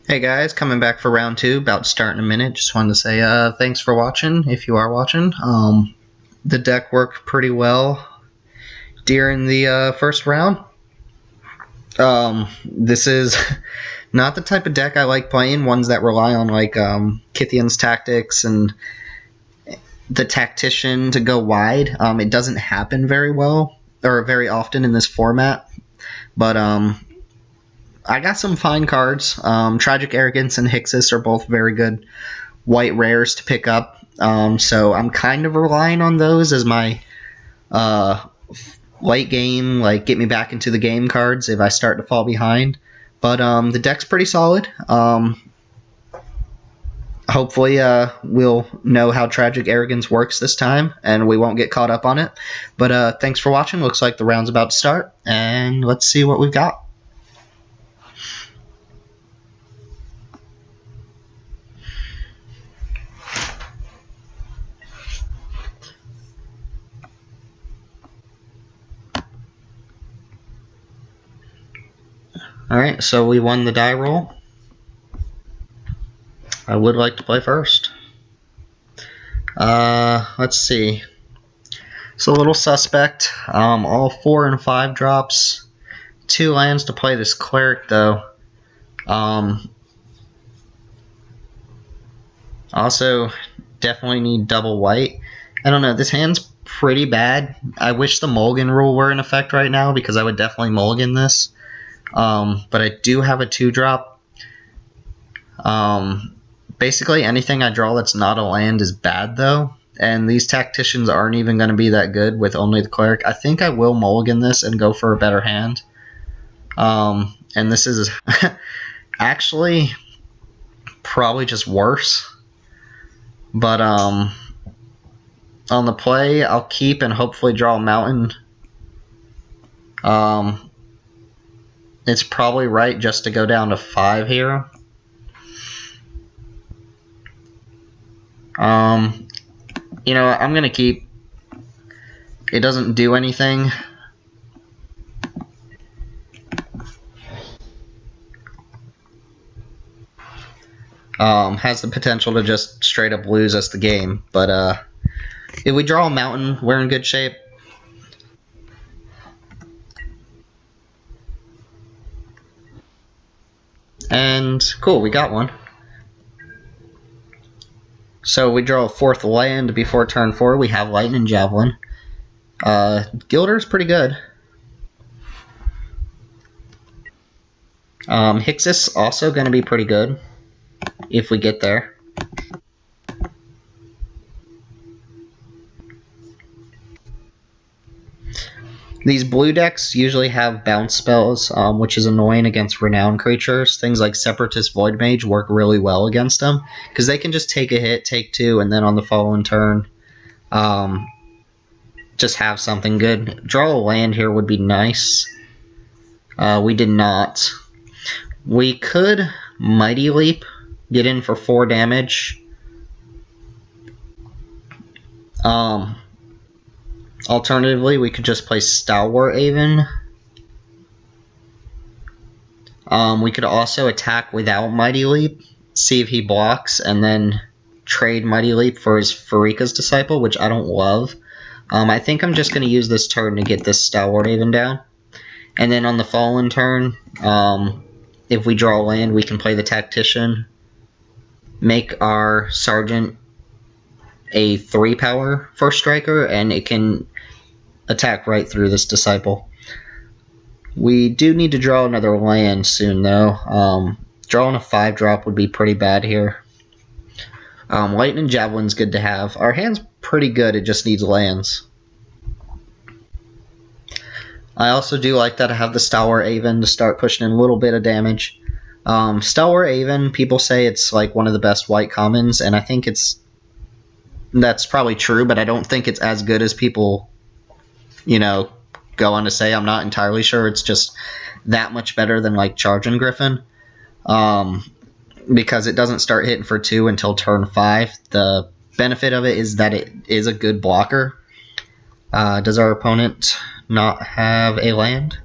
Hey guys, coming back for round two, about to start in a minute. Just wanted to say thanks for watching, if you are watching. The deck worked pretty well during the first round. This is not the type of deck I like playing, ones that rely on like Kythian's tactics and the tactician to go wide. It doesn't happen very well, or very often in this format, but I got some fine cards. Tragic Arrogance and Hixus are both very good white rares to pick up. So I'm kind of relying on those as my late game, like get me back into the game cards if I start to fall behind. But the deck's pretty solid. Hopefully we'll know how Tragic Arrogance works this time and we won't get caught up on it. But thanks for watching. Looks like the round's about to start, and let's see what we've got. Alright, so we won the die roll. I would like to play first. Let's see. It's a little suspect. All 4 and 5 drops. 2 lands to play this cleric, though. Also, definitely need double white. I don't know, this hand's pretty bad. I wish the mulligan rule were in effect right now, because I would definitely mulligan this. But I do have a 2-drop. Basically, anything I draw that's not a land is bad, though. And these tacticians aren't even going to be that good with only the cleric. I think I will mulligan this and go for a better hand. And this is actually probably just worse. But on the play, I'll keep and hopefully draw a mountain. It's probably right just to go down to 5 here. You know, I'm going to keep. It doesn't do anything. Has the potential to just straight up lose us the game. But if we draw a mountain, we're in good shape. And cool, we got one. So we draw a 4th land before turn 4. We have Lightning Javelin. Gilder's pretty good. Hixus also going to be pretty good if we get there. These blue decks usually have bounce spells, which is annoying against renowned creatures. Things like Separatist Void Mage work really well against them, because they can just take a hit, take 2, and then on the following turn, just have something good. Draw a land here would be nice. We did not. We could Mighty Leap, get in for 4 damage. Alternatively, we could just play Stalwart Aven. We could also attack without Mighty Leap, see if he blocks, and then trade Mighty Leap for his Pharika's Disciple, which I don't love. I think I'm just going to use this turn to get this Stalwart Aven down. And then on the following turn, if we draw a land, we can play the Tactician, make our Sergeant a 3-power first striker, and it can attack right through this Disciple. We do need to draw another land soon, though. Drawing a 5-drop would be pretty bad here. Lightning Javelin's good to have. Our hand's pretty good, it just needs lands. I also do like that I have the Stalwart Aven to start pushing in a little bit of damage. Stalwart Aven, people say it's like one of the best white commons, and I think that's probably true, but I don't think it's as good as people, you know, go on to say. I'm not entirely sure. It's just that much better than like Charging Griffin, because it doesn't start hitting for 2 until turn 5. The benefit of it is that it is a good blocker. Does our opponent not have a land?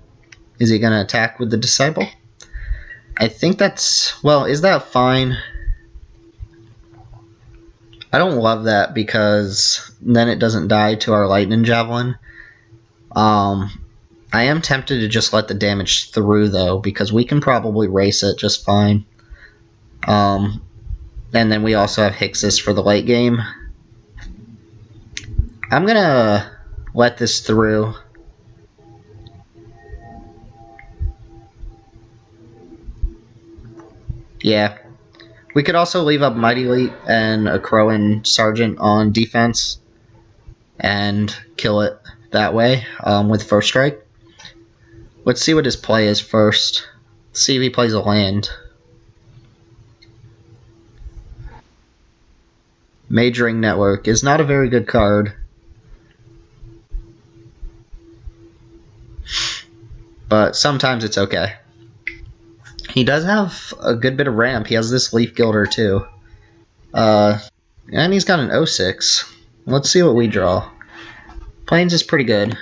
Is he going to attack with the Disciple? I think that's... Well, is that fine? I don't love that because then it doesn't die to our Lightning Javelin. I am tempted to just let the damage through, though, because we can probably race it just fine. And then we also have Hixus for the late game. I'm gonna let this through. Yeah. We could also leave up Mighty Leap and a Crowan Sergeant on defense and kill it that way with First Strike. Let's see what his play is first. See if he plays a land. Majoring Network is not a very good card. But sometimes it's okay. He does have a good bit of ramp. He has this Leaf Gilder too. And he's got an 06. Let's see what we draw. Plains is pretty good.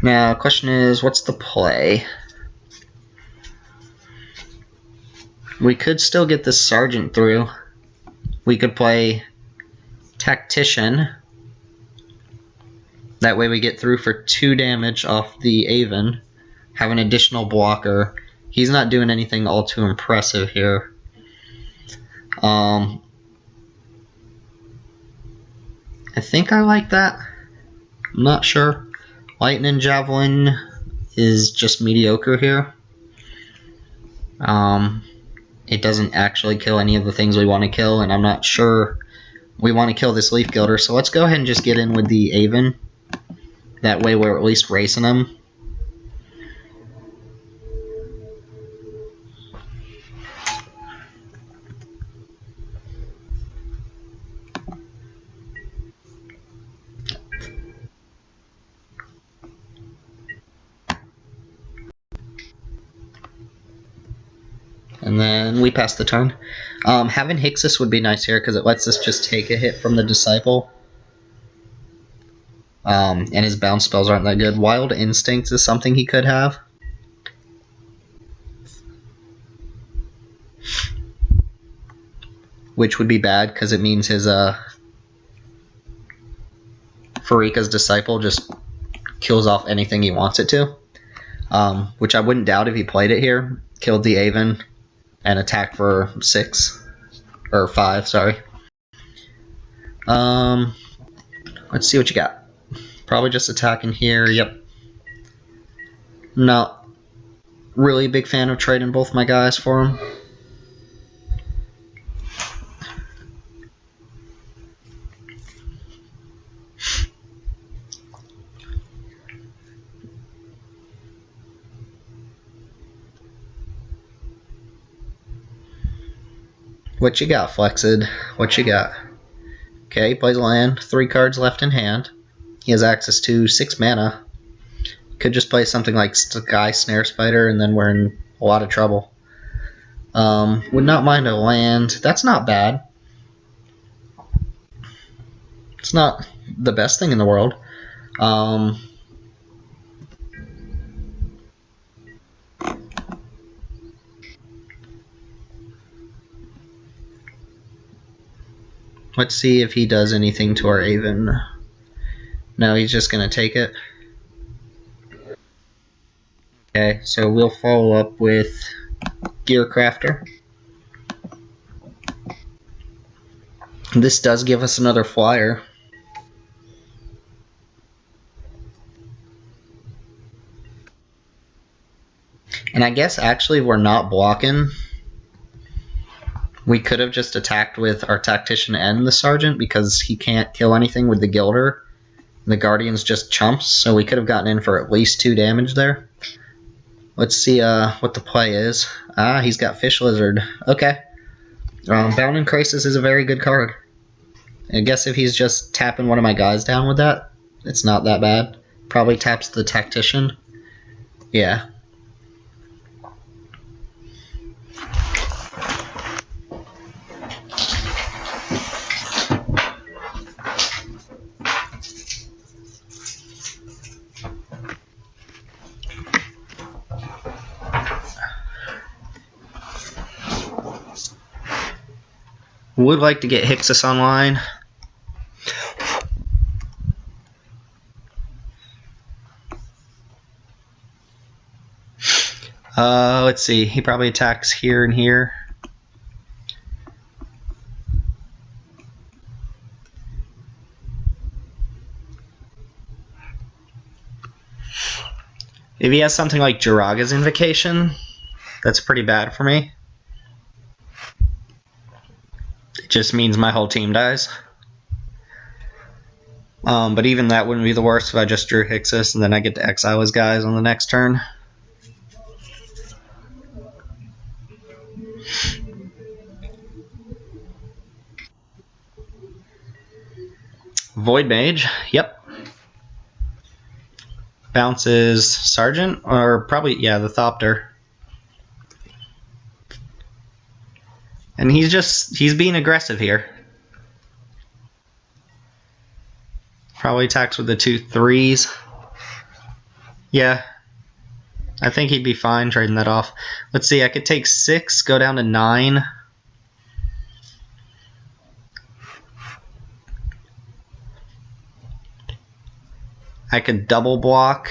Now, question is, what's the play? We could still get this Sergeant through. We could play Tactician. That way we get through for 2 damage off the Aven. Have an additional blocker. He's not doing anything all too impressive here. I think I like that. I'm not sure. Lightning Javelin is just mediocre here. It doesn't actually kill any of the things we want to kill, and I'm not sure we want to kill this Leaf Gilder, so let's go ahead and just get in with the Aven. That way we're at least racing him. And then we pass the turn. Having Hixus would be nice here because it lets us just take a hit from the Disciple. And his bounce spells aren't that good. Wild Instincts is something he could have. Which would be bad because it means his Pharika's Disciple just kills off anything he wants it to. Which I wouldn't doubt if he played it here. Killed the Aven and attacked for 6. Or 5, sorry. Let's see what you got. Probably just attacking here, yep. Not really a big fan of trading both my guys for him. What you got, Flexed? What you got? Okay, he plays a land. 3 cards left in hand. He has access to 6 mana. Could just play something like Sky Snare Spider, and then we're in a lot of trouble. Would not mind a land. That's not bad. It's not the best thing in the world. Let's see if he does anything to our Aven. No, he's just going to take it. Okay, so we'll follow up with Gearcrafter. This does give us another flyer. And I guess actually we're not blocking. We could have just attacked with our Tactician and the Sergeant because he can't kill anything with the Gilder. The Guardian's just chumps, so we could have gotten in for at least 2 damage there. Let's see what the play is. Ah, he's got Fish Lizard. Okay. Bounding Crisis is a very good card. I guess if he's just tapping one of my guys down with that, it's not that bad. Probably taps the Tactician. Yeah. Would like to get Hixus online. Let's see. He probably attacks here and here. If he has something like Jiraga's Invocation, that's pretty bad for me. It just means my whole team dies. But even that wouldn't be the worst if I just drew Hixus and then I get to exile his guys on the next turn. Void Mage, yep. Bounces Sergeant, or probably, yeah, the Thopter. And he's being aggressive here. Probably attacks with the 2/3s. Yeah. I think he'd be fine trading that off. Let's see, I could take 6, go down to 9. I could double block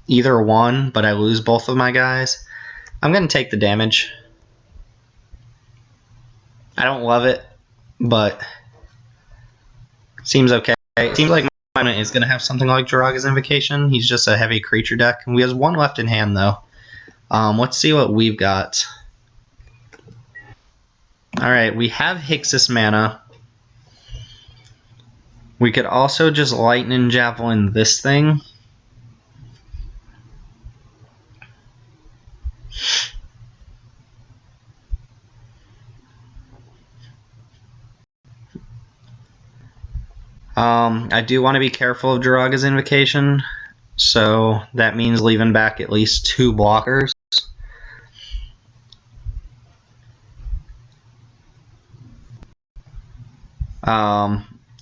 either one, but I lose both of my guys. I'm going to take the damage. I don't love it, but seems okay. It seems like my opponent is going to have something like Jiraga's Invocation. He's just a heavy creature deck. And we have one left in hand, though. Let's see what we've got. Alright, we have Hixus mana. We could also just Lightning Javelin this thing. I do want to be careful of Jiraga's Invocation, so that means leaving back at least 2 blockers.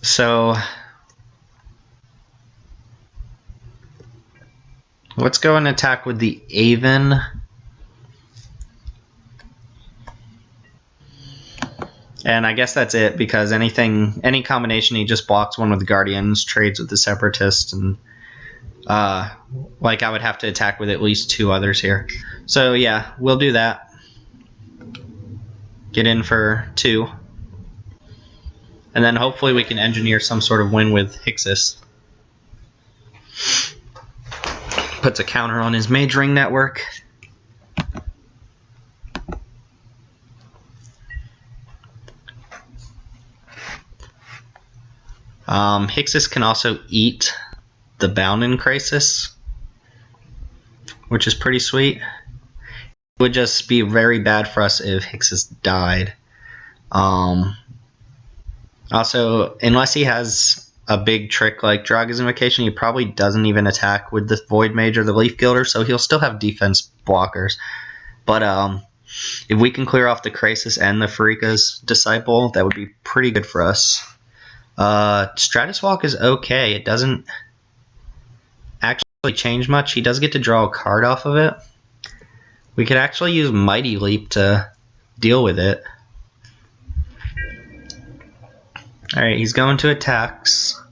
So let's go and attack with the Aven. And I guess that's it, because any combination he just blocks one with the Guardians, trades with the Separatist, and like I would have to attack with at least 2 others here. So yeah, we'll do that. Get in for 2. And then hopefully we can engineer some sort of win with Hixus. Puts a counter on his Mage Ring network. Hixus can also eat the Bound Krasis, which is pretty sweet. It would just be very bad for us if Hixus died. Also, unless he has a big trick like Jiraga's Invocation, he probably doesn't even attack with the Void Mage or the Leaf Gilder, so he'll still have defense blockers. But if we can clear off the Krasis and the Pharika's Disciple, that would be pretty good for us. Stratus Walk is okay. It doesn't actually change much. He does get to draw a card off of it. We could actually use Mighty Leap to deal with it. Alright, he's going to attacks.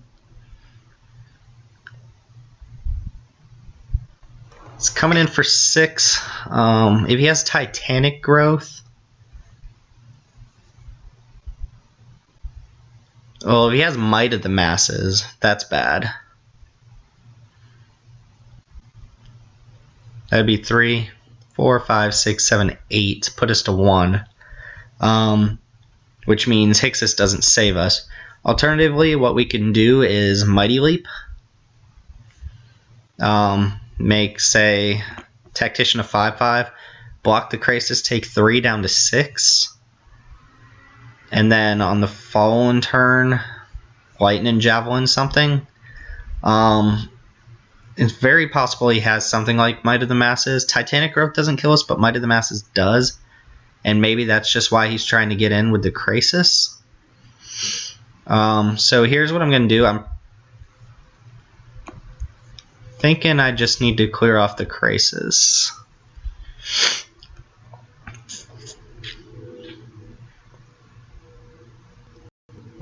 It's coming in for 6. If he has Titanic Growth... Well, if he has Might of the Masses, that's bad. That'd be 3, 4, 5, 6, 7, 8. Put us to 1. Which means Hixus doesn't save us. Alternatively, what we can do is Mighty Leap. Make, say, Tactician a 5/5. Block the Krasis, take 3 down to 6. And then on the following turn, Lightning Javelin something. It's very possible he has something like Might of the Masses. Titanic Growth doesn't kill us, but Might of the Masses does. And maybe that's just why he's trying to get in with the Krasis. So here's what I'm going to do. I'm thinking I just need to clear off the Krasis.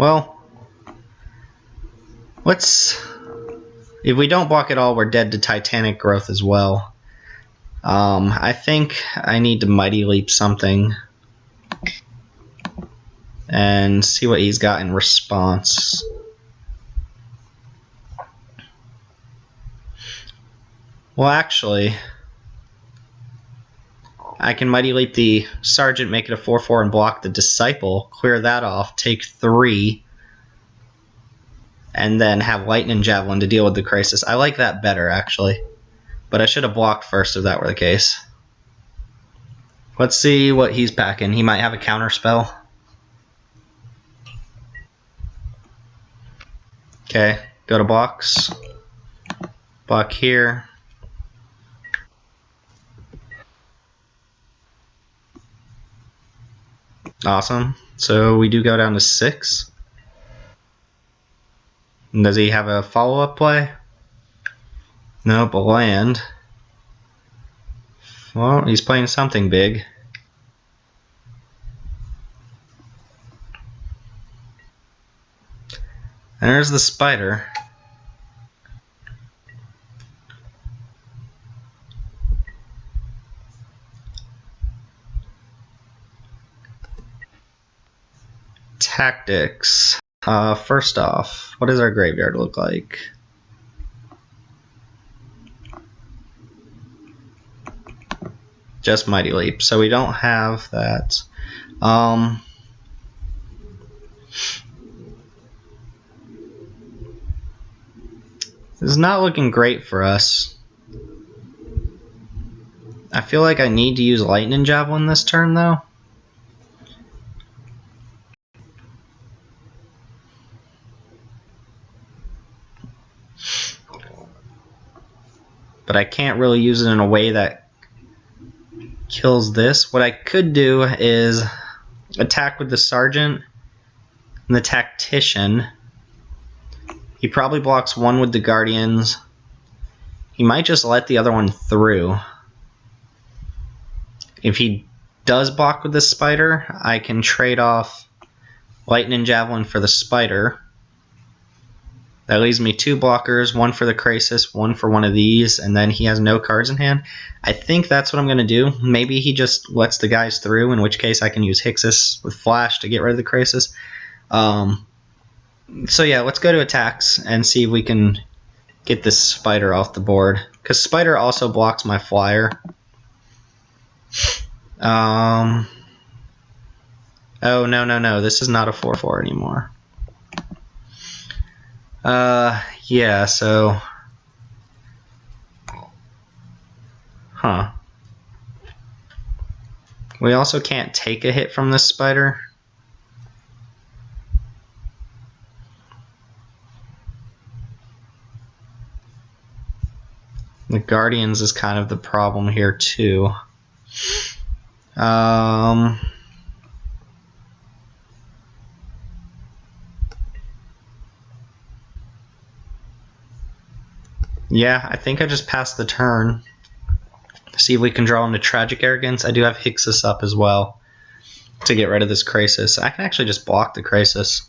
Well, if we don't block at all, we're dead to Titanic Growth as well. I think I need to Mighty Leap something and see what he's got in response. Well, actually, I can Mighty Leap the Sergeant, make it a 4/4, and block the Disciple, clear that off, take 3, and then have Lightning Javelin to deal with the Crisis. I like that better, actually. But I should have blocked first if that were the case. Let's see what he's packing. He might have a counter spell. Okay, go to box. Block here. Awesome. So we do go down to 6. And does he have a follow-up play? Nope, a land. Well, he's playing something big. And there's the spider. Tactics. First off, what does our graveyard look like? Just Mighty Leap, so we don't have that. This is not looking great for us. I feel like I need to use Lightning Javelin this turn, though. But I can't really use it in a way that kills this. What I could do is attack with the Sergeant and the Tactician. He probably blocks one with the Guardians. He might just let the other one through. If he does block with the Spider, I can trade off Lightning Javelin for the Spider. That leaves me 2 blockers, one for the Crisis, one for one of these, and then he has no cards in hand. I think that's what I'm going to do. Maybe he just lets the guys through, in which case I can use Hixus with Flash to get rid of the Crisis. So yeah, let's go to attacks and see if we can get this Spider off the board. Because Spider also blocks my Flyer. Oh, no. This is not a 4/4 anymore. Yeah, so... Huh. We also can't take a hit from this Spider. The Guardians is kind of the problem here, too. Yeah, I think I just passed the turn. See if we can draw into Tragic Arrogance. I do have Hixus up as well to get rid of this Crisis. I can actually just block the Crisis.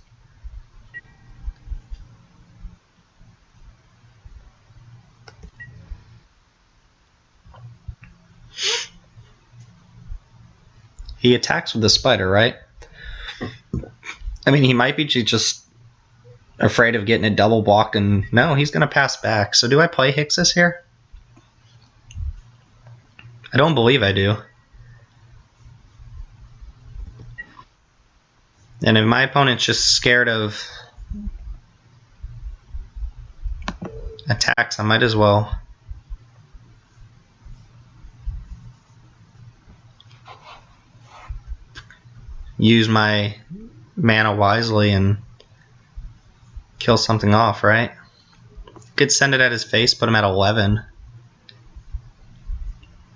He attacks with the Spider, right? I mean, he might be just afraid of getting it double blocked, and no, he's going to pass back. So do I play Hixus here? I don't believe I do. And if my opponent's just scared of attacks, I might as well. Use my mana wisely and kill something off, right? Could send it at his face, put him at 11.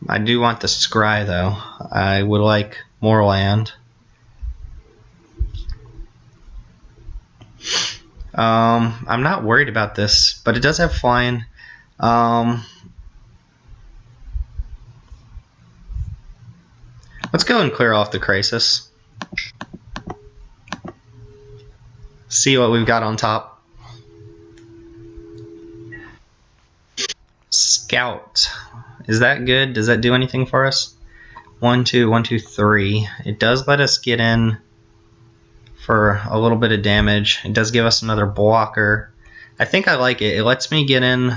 I do want the Scry, though. I would like more land. I'm not worried about this, but it does have flying. Let's go and clear off the Crisis. see what we've got on top. Scout. Is that good? Does that do anything for us? 1, 2, 1, 2, 3. It does let us get in for a little bit of damage. It does give us another blocker. I think I like it. It lets me get in,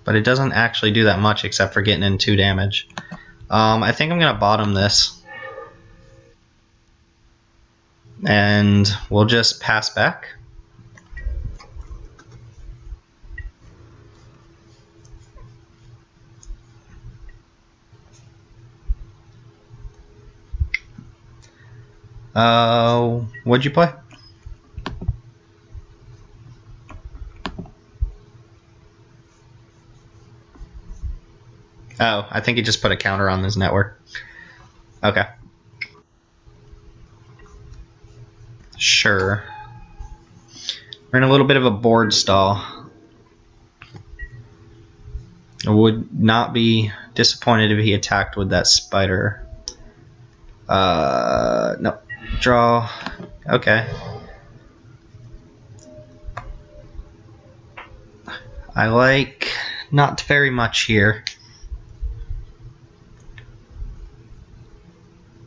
but it doesn't actually do that much except for getting in 2 damage. I think I'm going to bottom this. And we'll just pass back. What'd you play? Oh, I think he just put a counter on his network. Okay. Sure. We're in a little bit of a board stall. I would not be disappointed if he attacked with that spider. No. Draw. Okay. I like not very much here.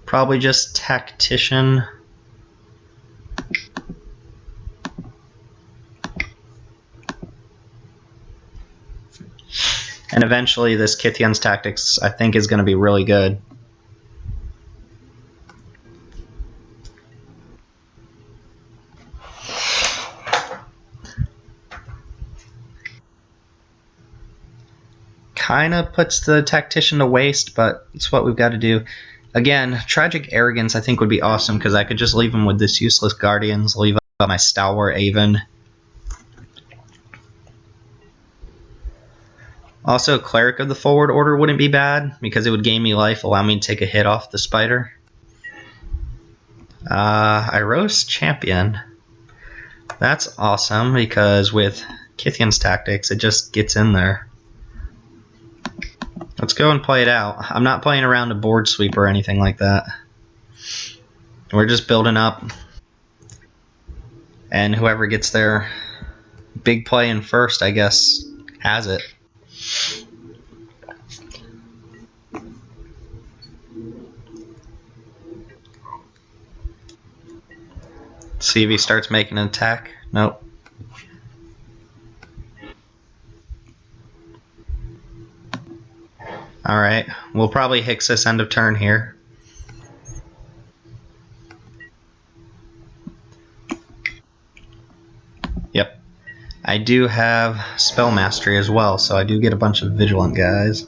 Probably just Tactician. And eventually this Kytheon's Tactics, I think, is going to be really good. Kind of puts the Tactician to waste, but it's what we've got to do. Again, Tragic Arrogance I think would be awesome, because I could just leave him with this useless Guardians, leave up my Stalwart Aven. Also, Cleric of the Forward Order wouldn't be bad, because it would gain me life, allow me to take a hit off the spider. Iros Champion. That's awesome, because with Kytheon's Tactics, it just gets in there. Let's go and play it out. I'm not playing around a board sweep or anything like that. We're just building up. And whoever gets their big play in first, I guess, has it. See if he starts making an attack. Nope. Alright, we'll probably Hixus end of turn here. Yep. I do have Spell Mastery as well, so I do get a bunch of Vigilant guys.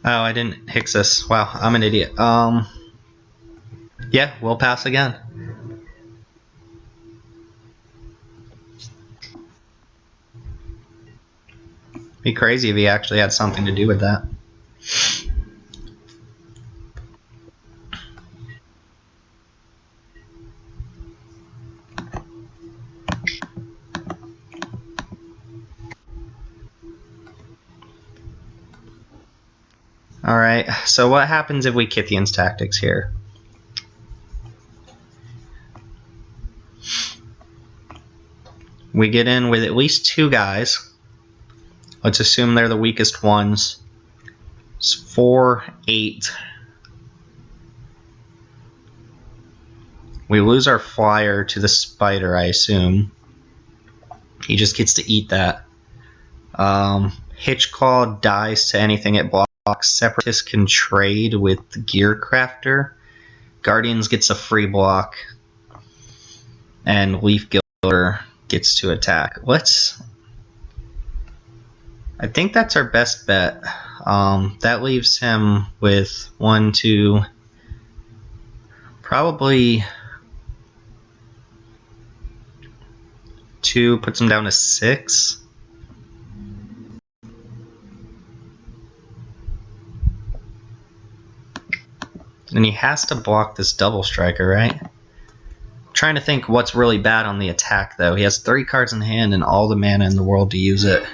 Oh, I didn't Hixus. Wow, I'm an idiot. Yeah, we'll pass again. Be crazy if he actually had something to do with that. Alright, so what happens if we Kytheon's Tactics here? We get in with at least 2 guys. Let's assume they're the weakest ones. It's 4, 8. We lose our flyer to the spider, I assume. He just gets to eat that. Hitchclaw dies to anything it blocks. Separatist can trade with the Gear Crafter. Guardians gets a free block. And Leaf Gilder gets to attack. I think that's our best bet. That leaves him with 1, 2, probably 2, puts him down to 6. And he has to block this Double Striker, right? I'm trying to think what's really bad on the attack, though. He has 3 cards in hand and all the mana in the world to use it.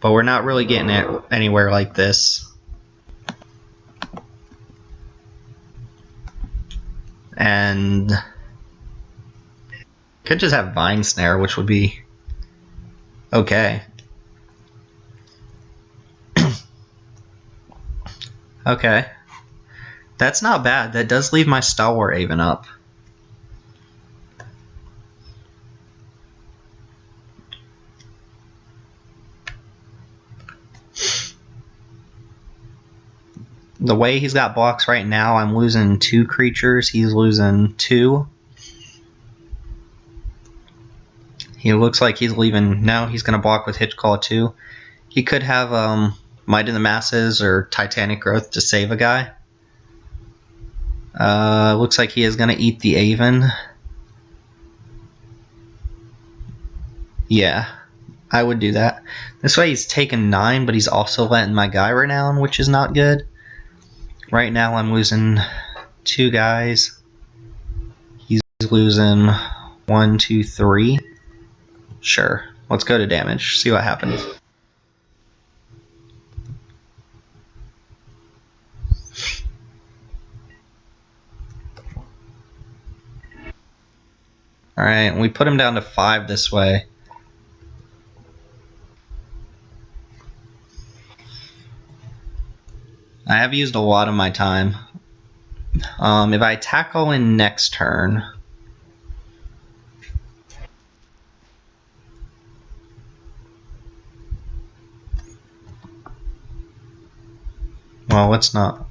but we're not really getting it anywhere like this. And could just have Vine Snare, which would be okay. Okay. That's not bad. That does leave my Stalwart Aven up. The way he's got blocks right now, I'm losing 2 creatures. He's losing 2. He looks like he's leaving. Now he's going to block with Hitchclaw too. He could have Might of the Masses or Titanic Growth to save a guy. Looks like he is going to eat the Aven. Yeah, I would do that. This way he's taking 9, but he's also letting my guy renown, which is not good. Right now I'm losing 2 guys. He's losing 1, 2, 3. Sure. Let's go to damage. See what happens. Alright, we put him down to 5 this way. I have used a lot of my time. If I tackle in next turn... Well, let's not.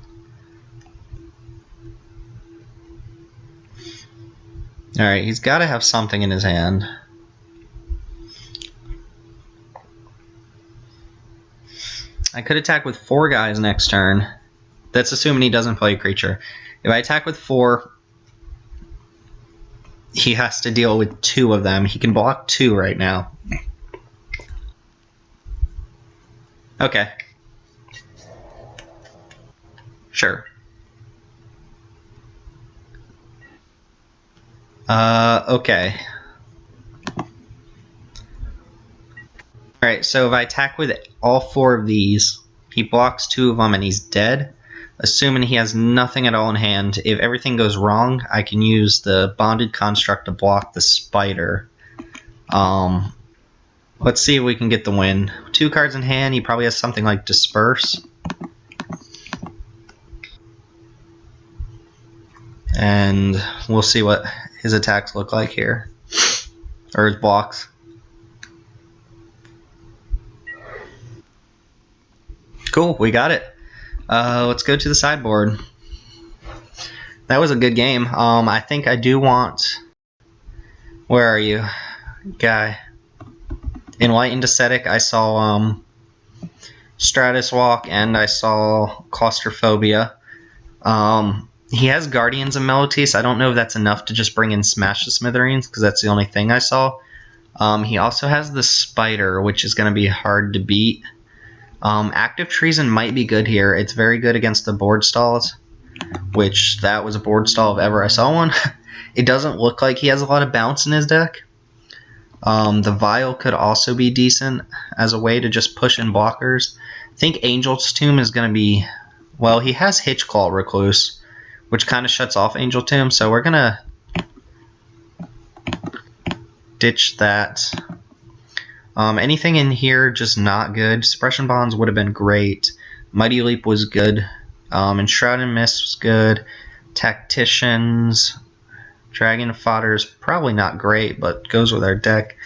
Alright, he's got to have something in his hand. I could attack with 4 guys next turn. That's assuming he doesn't play a creature. If I attack with 4, he has to deal with 2 of them. He can block 2 right now. Okay. Sure. Okay. Alright, so if I attack with all 4 of these, he blocks 2 of them and he's dead. Assuming he has nothing at all in hand, if everything goes wrong, I can use the Bonded Construct to block the Spider. Let's see if we can get the win. 2 cards in hand, he probably has something like Disperse. And we'll see what his attacks look like here. Or his blocks. Cool, we got it. Let's go to the sideboard. That was a good game. I think I do want... Where are you? Guy. Enlightened Ascetic, I saw Stratus Walk and I saw Claustrophobia. He has Guardians of Melodies. I don't know if that's enough to just bring in Smash the Smithereens, because that's the only thing I saw. He also has the Spider, which is going to be hard to beat. Active Treason might be good here. It's very good against the board stalls, which that was a board stall if ever I saw one. It doesn't look like he has a lot of bounce in his deck. The Vial could also be decent as a way to just push in blockers. I think Angel's Tomb is going to be... Well, he has Hitchclaw Recluse, which kind of shuts off Angel Tomb, so we're going to ditch that. Anything in here just not good. Suppression Bonds would have been great. Mighty Leap was good. Enshrouded Mist was good. Tacticians. Dragon Fodder is probably not great, but goes with our deck.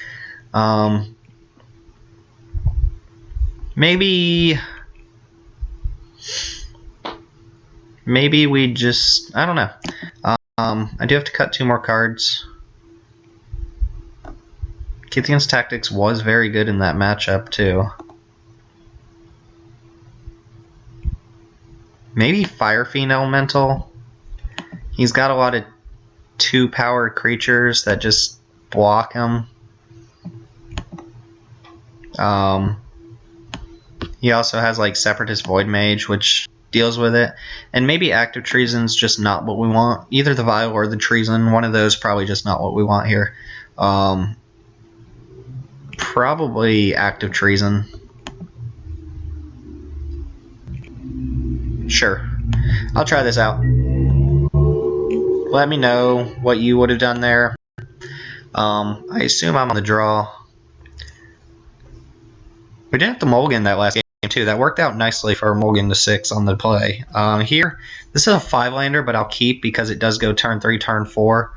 Maybe we just... I don't know. I do have to cut 2 more cards. Kithian's Tactics was very good in that matchup, too. Maybe Fire Fiend Elemental. He's got a lot of 2-power creatures that just block him. He also has like Separatist Void Mage, which deals with it. And maybe Active Treason's just not what we want. Either the Vial or the Treason. One of those probably just not what we want here. Probably Active Treason. Sure. I'll try this out. Let me know what you would have done there. I assume I'm on the draw. We didn't have to mulligan that last game too. That worked out nicely for a mulligan to 6 on the play. Here, this is a 5-lander, but I'll keep because it does go turn 3, turn 4.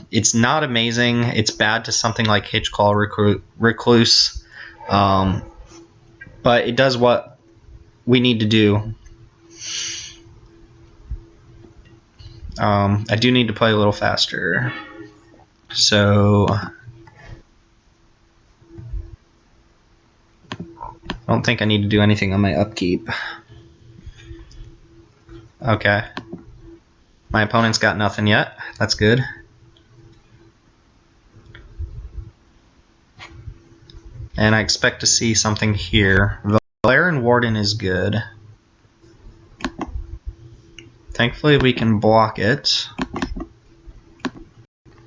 It's not amazing. It's bad to something like Hitchclaw Recluse, but it does what we need to do. I do need to play a little faster. So I don't think I need to do anything on my upkeep. Okay. My opponent's got nothing yet. That's good. And I expect to see something here. Valerian Warden is good. Thankfully we can block it.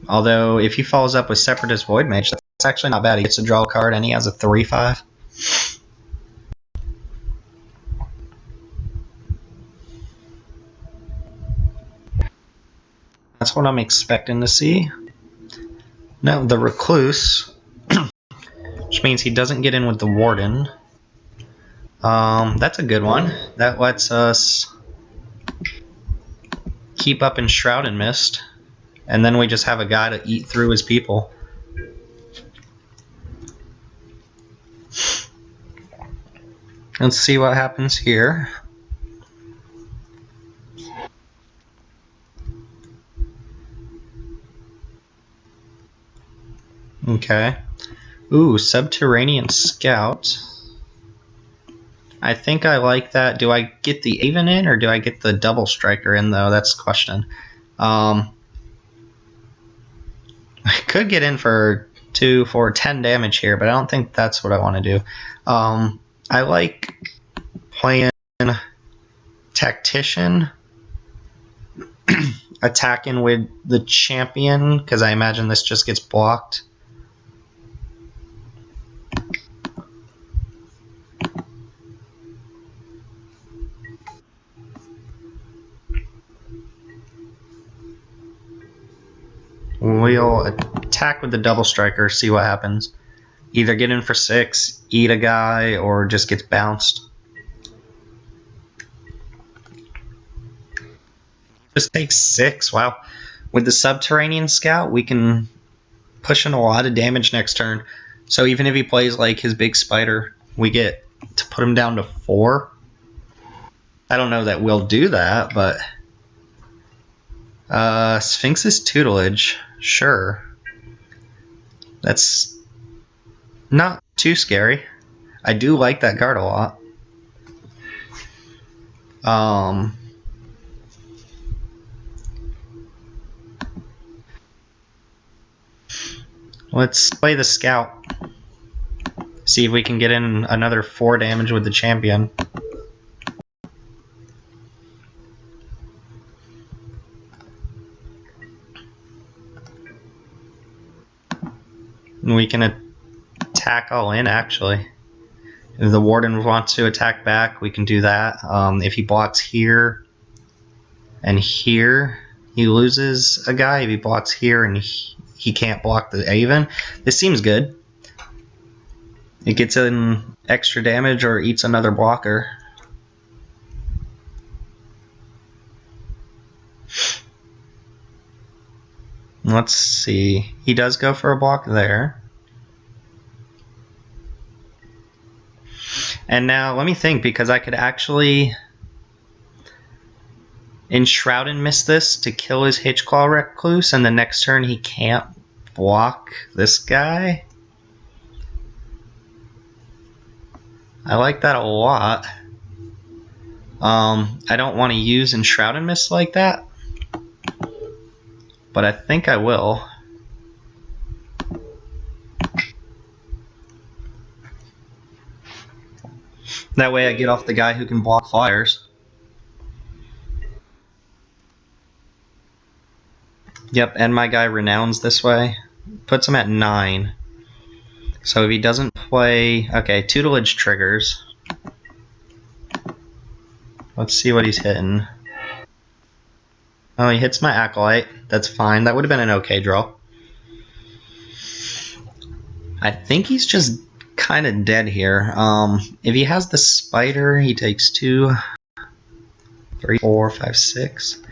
Although if he follows up with Separatist Void Mage, that's actually not bad. He gets to draw a card and he has a 3/5. That's what I'm expecting to see. No, the Recluse, which means he doesn't get in with the Warden. That's a good one. That lets us keep up in Shroud and Mist, and then we just have a guy to eat through his people. Let's see what happens here. Okay. Ooh, Subterranean Scout. I think I like that. Do I get the Aven in, or do I get the Double Striker in, though? That's the question. I could get in for 2 for 10 damage here, but I don't think that's what I want to do. I like playing Tactician, attacking with the Champion, because I imagine this just gets blocked. We'll attack with the Double Striker, see what happens. Either get in for 6, eat a guy, or just gets bounced. Just takes 6, wow. With the Subterranean Scout, we can push in a lot of damage next turn. So even if he plays like his big spider, we get to put him down to 4. I don't know that we'll do that, but... Sphinx's Tutelage, sure. That's not too scary. I do like that card a lot. Let's play the Scout. See if we can get in another 4 damage with the Champion. We can attack all in, actually. If the Warden wants to attack back, we can do that. If he blocks here and here, he loses a guy. If he blocks here and he can't block the Aven, this seems good. It gets in extra damage or eats another blocker. Let's see. He does go for a block there. And now let me think, because I could actually Enshroud and miss this to kill his Hitchclaw Recluse, and the next turn he can't block this guy. I like that a lot. I don't want to use Enshroud and Miss like that, but I think I will. That way I get off the guy who can block flyers. Yep, and my guy Renowns this way. Puts him at 9. So if he doesn't play... Okay, Tutelage triggers. Let's see what he's hitting. Oh, he hits my Acolyte. That's fine. That would have been an okay draw. I think he's just kind of dead here. If he has the Spider, he takes 2, 3, 4, 5, 6.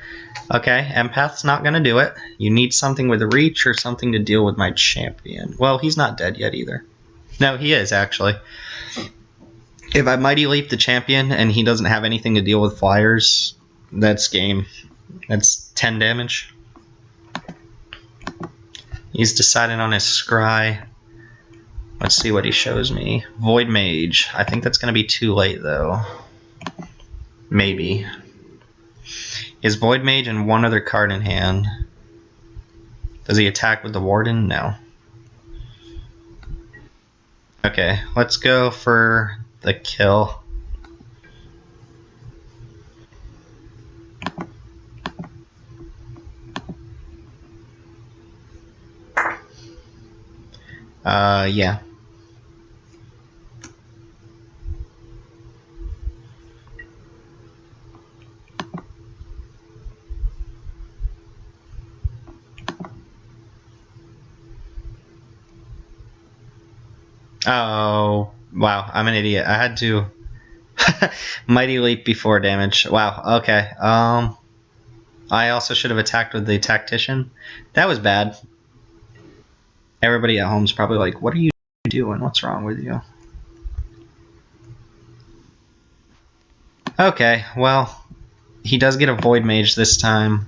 Okay, Empath's not going to do it. You need something with reach or something to deal with my champion. Well, he's not dead yet either. No, he is, actually. If I Mighty Leap the champion and he doesn't have anything to deal with flyers, that's game. That's 10 damage. He's decided on his Scry. Let's see what he shows me. Void Mage. I think that's going to be too late, though. Maybe. Is Void Mage and one other card in hand? Does he attack with the Warden? No. Okay, let's go for the kill. Yeah. Oh, wow, I'm an idiot. I had to Mighty Leap before damage. Wow, okay. I also should have attacked with the Tactician. That was bad. Everybody at home's probably like, what are you doing? What's wrong with you? Okay, well, he does get a Void Mage this time.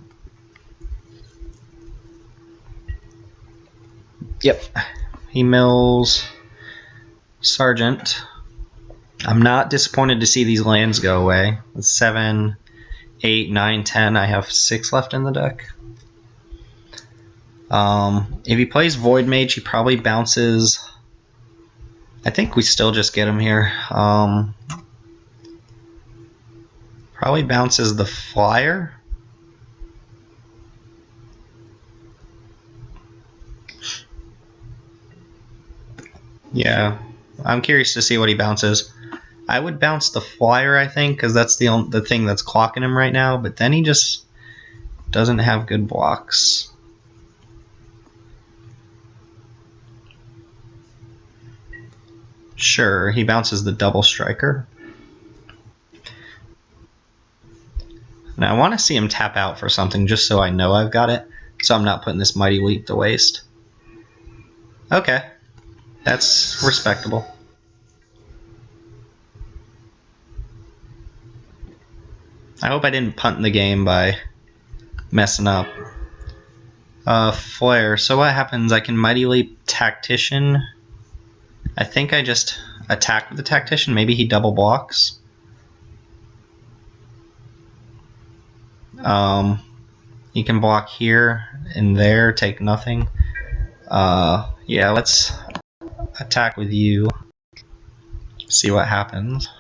Yep. He mills Sergeant. I'm not disappointed to see these lands go away. With 7, 8, 9, 10, I have 6 left in the deck. If he plays Void Mage, he probably bounces. I think we still just get him here. Probably bounces the Flyer. Yeah, I'm curious to see what he bounces. I would bounce the Flyer, I think, because that's the thing that's clocking him right now. But then he just doesn't have good blocks. Sure, he bounces the Double Striker. Now I want to see him tap out for something just so I know I've got it. So I'm not putting this Mighty Leap to waste. Okay. That's respectable. I hope I didn't punt the game by messing up. Flare. So what happens? I can Mighty Leap Tactician. I think I just attack with the Tactician. Maybe he double blocks. He can block here and there, take nothing. Yeah, let's attack with you. See what happens.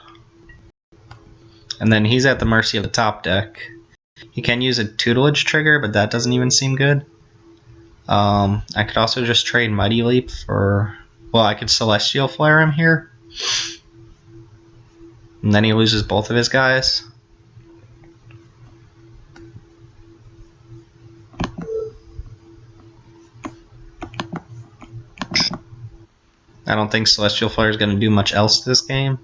And then he's at the mercy of the top deck. He can use a tutelage trigger, but that doesn't even seem good. I could also just trade Mighty Leap for... Well, I could Celestial Flare him here. And then he loses both of his guys. I don't think Celestial Flare is going to do much else this game.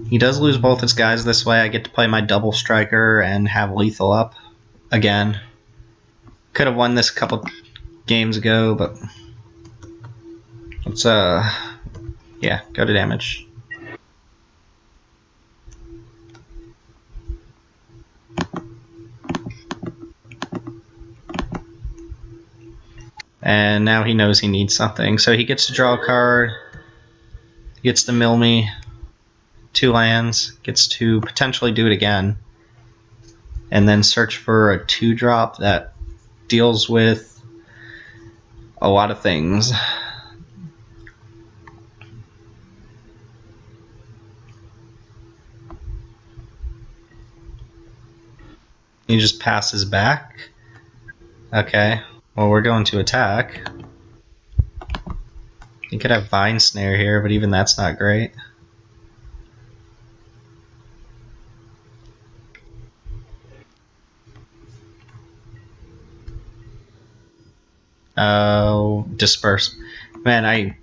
He does lose both his guys this way. I get to play my Double Striker and have lethal up again. Could have won this a couple games ago, but let's yeah, go to damage. And now he knows he needs something. So he gets to draw a card, he gets to mill me 2 lands, gets to potentially do it again, and then search for a 2-drop that deals with a lot of things. He just passes back. Okay. Well, we're going to attack. You could have Vine Snare here, but even that's not great. Oh, Disperse. Man, I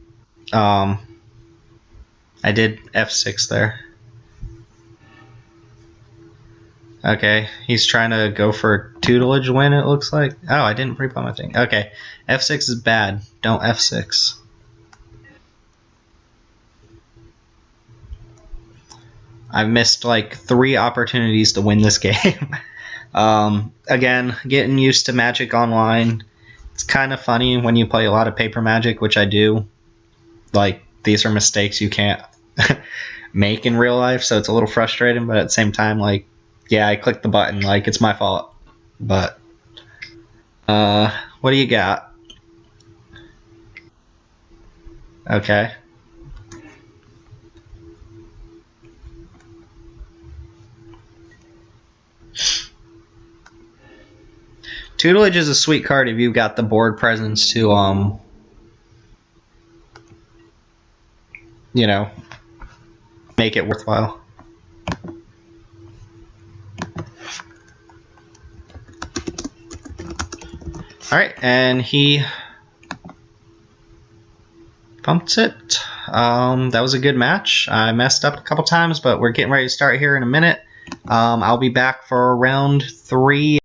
did F6 there. Okay, he's trying to go for tutelage win, it looks like. Oh, I didn't pre-play my thing. Okay, F6 is bad. Don't F6. I've missed like 3 opportunities to win this game. Again, getting used to Magic Online. It's kind of funny when you play a lot of paper Magic, which I do. Like, these are mistakes you can't make in real life, so it's a little frustrating, but at the same time, like, yeah, I clicked the button, like, it's my fault. But, what do you got? Okay. Tutelage is a sweet card if you've got the board presence to, you know, make it worthwhile. Alright, and he pumped it. That was a good match. I messed up a couple times, but we're getting ready to start here in a minute. I'll be back for round 3.